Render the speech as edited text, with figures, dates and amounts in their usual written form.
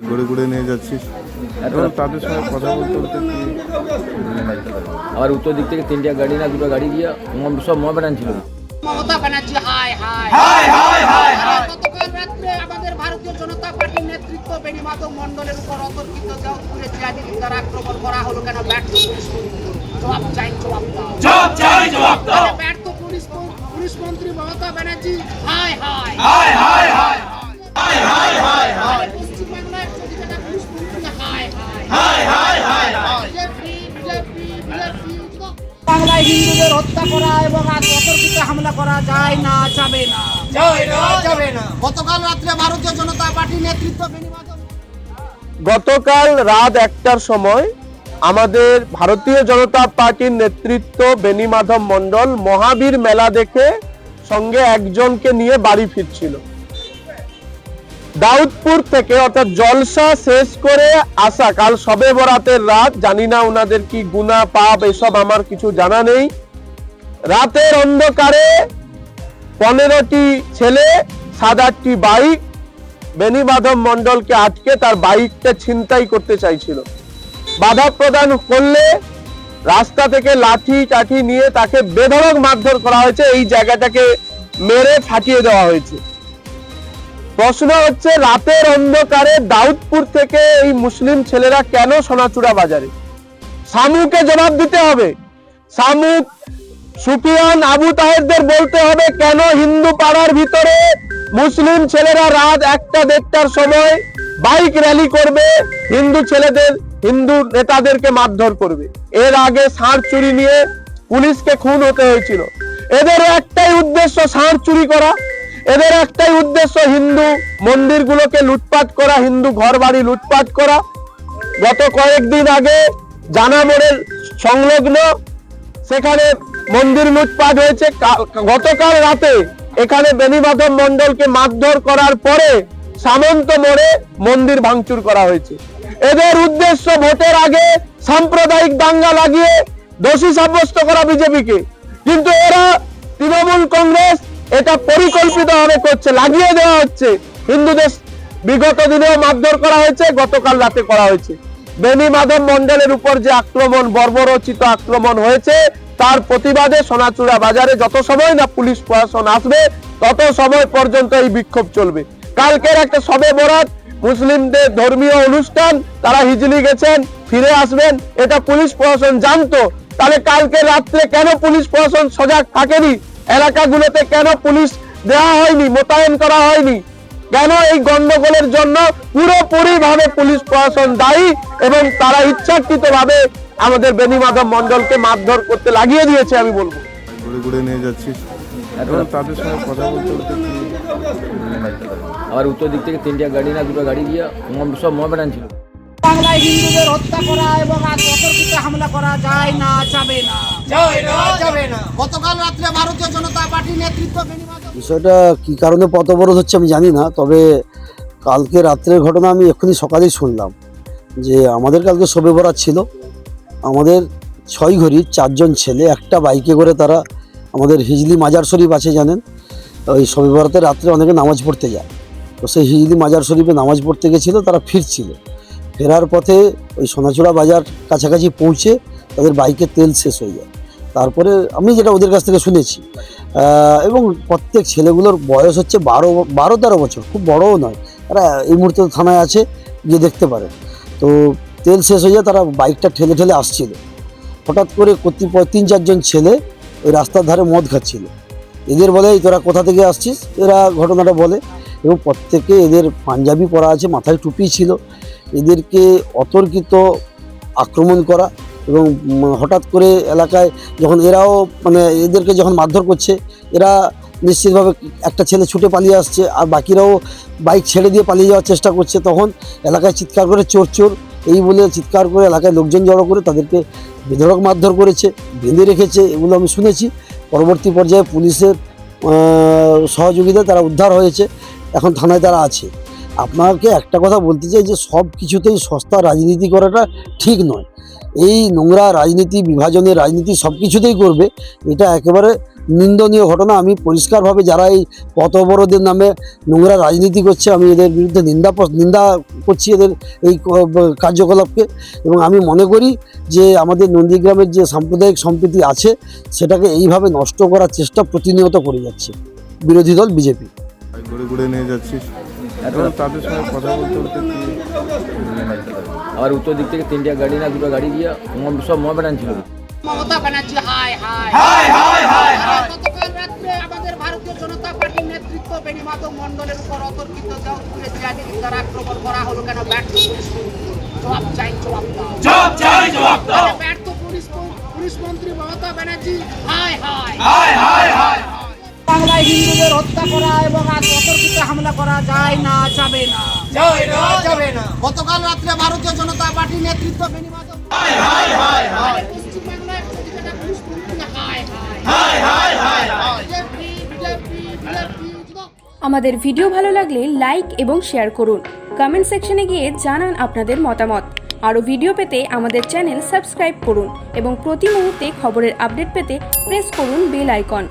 ঘুরে ঘুরে নিয়ে যাচ্ছিস এবং তাদের সঙ্গে কথা বলতে বলতে কি আবার উত্তর দিক থেকে তিনটা গাড়ি না দুটো গাড়ি গিয়ে সব মহাবেটান ছিল। Mamata Banerjee high high high high high high গতকাল রাত্রে আমাদের ভারতীয় জনতা পার্টির নেতৃত্ব বেণীমাধব মণ্ডলের উপর অতর্কিত দেওপুরে জিহাদিদের দ্বারা আক্রমণ করা হলো কেন? ব্যর্থ জবাব চাই, জবাব দাও, জবাব চাই, জবাব দাও। ব্যর্থ পুলিশ মন্ত্রী Mamata Banerjee high high high high high high high high high পশ্চিমবাংলার প্রতিটা পুলিশ মন্ত্রী high high high high high BJP BJP BJP বাংলায় হিন্দুদের হত্যা করা এবং অতর্কিত হামলা করা যায় না, যাবে না, যাবে না। গতকাল রাত্রে ভারতীয় জনতা পার্টির নেতৃত্ব বেণীমাধব গতকাল রাত 1টার সময় আমাদের ভারতীয় জনতা পার্টির নেতৃত্ব বেণীমাধব মণ্ডল মহাবীর মেলা দেখে সঙ্গে একজনকে নিয়ে বাড়ি ফিরছিল। দাউদপুর থেকে অর্থাৎ জলসা শেষ করে আসা কাল শবে বরাতের রাত, জানি না ওনাদের কি গুনাহ পাপ এসব আমার কিছু জানা নেই। রাতের অন্ধকারে 15টি ছেলে 7-8টি বাইক বেণীমাধব মণ্ডলকে আটকে তার বাইকটা ছিনতাই করতে চাইছিল। বাধা প্রদান করলে রাস্তা থেকে লাঠি টাঠি নিয়ে তাকে বেধড়ক মারধর করা হয়েছে, এই জায়গাটাকে মেরে ফাটিয়ে দেওয়া হয়েছে। প্রশ্ন হচ্ছে রাতের অন্ধকারে দাউদপুর থেকে এই মুসলিম ছেলেরা কেন সোনাচূড়া বাজারে? শামুকে জবাব দিতে হবে। শামুক, সুফিয়ান, আবু তাহেরদের বলতে হবে কেন হিন্দু পাড়ার ভিতরে মুসলিম ছেলেরা রাত 1টা-1.5টার সময় বাইক র্যালি করবে, হিন্দু ছেলেদের হিন্দু নেতাদেরকে মারধর করবে। এর আগে ষাঁড় চুরি নিয়ে পুলিশকে খুন হতে হয়েছিল। এদের একটাই উদ্দেশ্য ষাঁড় চুরি করা, এদের একটাই উদ্দেশ্য হিন্দু মন্দিরগুলোকে লুটপাট করা, হিন্দু ঘর বাড়ি লুটপাট করা। গত কয়েকদিন আগে জানামোড়ের সংলগ্ন সেখানে মন্দির লুটপাট হয়েছে। গতকাল রাতে এখানে বেণীমাধব মণ্ডলকে মারধর করার পরে সামন্ত মোড়ে মন্দির ভাঙচুর করা হয়েছে। এদের উদ্দেশ্য ভোটের আগে সাম্প্রদায়িক দাঙ্গা লাগিয়ে দোষী সাব্যস্ত করা বিজেপিকে, কিন্তু এরা তৃণমূল কংগ্রেস এটা পরিকল্পিতভাবে করছে, লাগিয়ে দেওয়া হচ্ছে। হিন্দুদের বিগত দিনেও মারধর করা হয়েছে, গতকাল রাতে করা হয়েছে। বেণীমাধব মণ্ডলের উপর যে আক্রমণ, বর্বরচিত আক্রমণ হয়েছে, তার প্রতিবাদে সোনাচূড়া বাজারে যত সময় না পুলিশ প্রশাসন আসবে তত সময় পর্যন্ত এই বিক্ষোভ চলবে। কালকের একটা শবে বরাত, মুসলিমদের ধর্মীয় অনুষ্ঠান, তারা হিজলি গেছেন, ফিরে আসবেন, এটা পুলিশ প্রশাসন জানতো। তাহলে কালকে রাত্রে কেন পুলিশ প্রশাসন সজাগ থাকেনি? এলাকাগুলোতে কেন পুলিশ দেওয়া হয়নি, মোতায়েন করা হয়নি? কেন এই গন্ডগোলের জন্য পুরোপুরি ভাবে পুলিশ প্রশাসন দায়ী এবং তারা ইচ্ছাকৃতভাবে আমাদের বেণীমাধব মণ্ডলকে মারধর করতে লাগিয়ে দিয়েছে আমি বলবো। ঘুরে ঘুরে নিয়ে যাচ্ছিস এবং তাদের সঙ্গে কথা বলতে বলতে কি আবার উত্তর দিক থেকে তিনটা গাড়ি না দুটো গাড়ি গিয়ে সব মহাবেটান ছিল। বাংলায় হিন্দুদের হত্যা করা এবং অতর্কিত হামলা করা যায় না, যাবে না, যাবে না। গতকাল রাত্রে ভারতীয় জনতা পার্টির নেতৃত্ব বেণীমাধব বিষয়টা কি কারণে পথ অবরোধ হচ্ছে আমি জানি না, তবে কালকে রাত্রের ঘটনা আমি এক্ষুনি সকালেই শুনলাম যে আমাদের কালকে শবে বরাত ছিল। আমাদের 6 ঘড়ির 4 জন ছেলে একটা বাইকে করে তারা আমাদের হিজলি মাজার শরীফ আছে জানেন, ওই শবে বরাতের রাত্রে অনেকে নামাজ পড়তে যায়, তো সেই হিজলি মাজার শরীফে নামাজ পড়তে গেছিলো। তারা ফিরছিল, ফেরার পথে ওই সোনাচূড়া বাজার কাছাকাছি পৌঁছে তাদের বাইকের তেল শেষ হয়ে যায়। তারপরে আমি যেটা ওদের কাছ থেকে শুনেছি, এবং প্রত্যেক ছেলেগুলোর বয়স হচ্ছে 12-13 বছর, খুব বড়ও নয়। তারা এই মুহূর্তে থানায় আছে, গিয়ে দেখতে পারে। তো তেল শেষ হয়ে যায়, তারা বাইকটা ঠেলে ঠেলে আসছিল। হঠাৎ করে কতিপয় 3-4 জন ছেলে ওই রাস্তার ধারে মদ খাচ্ছিল। এদের বলে তোরা কোথা থেকে আসছিস, এরা ঘটনাটা বলে, এবং প্রত্যেকে এদের পাঞ্জাবি পরা আছে, মাথায় টুপি ছিল। এদেরকে অতর্কিত আক্রমণ করা এবং হঠাৎ করে এলাকায় যখন এরাও এদেরকে যখন মারধর করছে, এরা নিশ্চিতভাবে একটা ছেলে ছুটে পালিয়ে আসছে আর বাকিরাও বাইক ছেড়ে দিয়ে পালিয়ে যাওয়ার চেষ্টা করছে। তখন এলাকায় চিৎকার করে চোর চোর এই বলে চিৎকার করে এলাকায় লোকজন জড়ো করে তাদেরকে বেধড়ক মারধর করেছে, বেঁধে রেখেছে, এগুলো আমি শুনেছি। পরবর্তী পর্যায়ে পুলিশের সহযোগিতায় তারা উদ্ধার হয়েছে, এখন থানায় তারা আছে। আপনাকে একটা কথা বলতে চাই যে সব কিছুতেই সস্তা রাজনীতি করাটা ঠিক নয়। এই নোংরা রাজনীতি, বিভাজনের রাজনীতি সব কিছুতেই করবে, এটা একেবারে নিন্দনীয় ঘটনা। আমি পরিষ্কারভাবে যারা এই পথ অবরোধের নামে নোংরা রাজনীতি করছে আমি এদের বিরুদ্ধে নিন্দা করছি এদের এই কার্যকলাপকে। এবং আমি মনে করি যে আমাদের নন্দীগ্রামের যে সাম্প্রদায়িক সম্প্রীতি আছে সেটাকে এইভাবে নষ্ট করার চেষ্টা প্রতিনিয়ত করে যাচ্ছে বিরোধী দল বিজেপি। ঘুরে ঘুরে নিয়ে যাচ্ছিস, এখন তাদের সঙ্গে কথা বলতে বলতে কি আবার উত্তর দিক থেকে 3টা গাড়ি না 2টো গাড়ি গিয়ে সব মহামেডান ছিল। মমতা ব্যানার্জি হায় হায় হায় হায় হায় হায়। গতকাল রাত্রে আমাদের ভারতীয় জনতা পার্টির নেতৃত্ব বেণীমাধব মণ্ডলের উপর অতর্কিত দাউদপুরে জিহাদিদের দ্বারা আক্রমণ করা হলো কেন? ব্যর্থ পুলিশ জবাব চাই, জবাব দাও, জবাব চাই, জবাব দাও। ব্যর্থ পুলিশ মন্ত্রী মমতা ব্যানার্জি হায় হায় হায় হায় হায়। বাংলায় হিন্দুদের হত্যা করা এবং আজ অতর্কিত হামলা করা যায় না, যাবে না, যাবে না, যাবে না। গতকাল রাত্রে ভারতীয় জনতা পার্টির নেতৃত্ব বেণীমাধব হায় হায় হায় হায়। পশ্চিমবাংলায় প্রতিটা পুলিশ মন্ত্রী হায় হায় হায় হায় হায়। BJP BJP BJP. আমাদের ভিডিও ভালো লাগলে লাইক এবং শেয়ার করুন। কমেন্ট সেকশনে গিয়ে জানান আপনাদের মতামত। আরও ভিডিও পেতে আমাদের চ্যানেল সাবস্ক্রাইব করুন এবং প্রতি মুহূর্তে খবরের আপডেট পেতে প্রেস করুন বেল আইকন।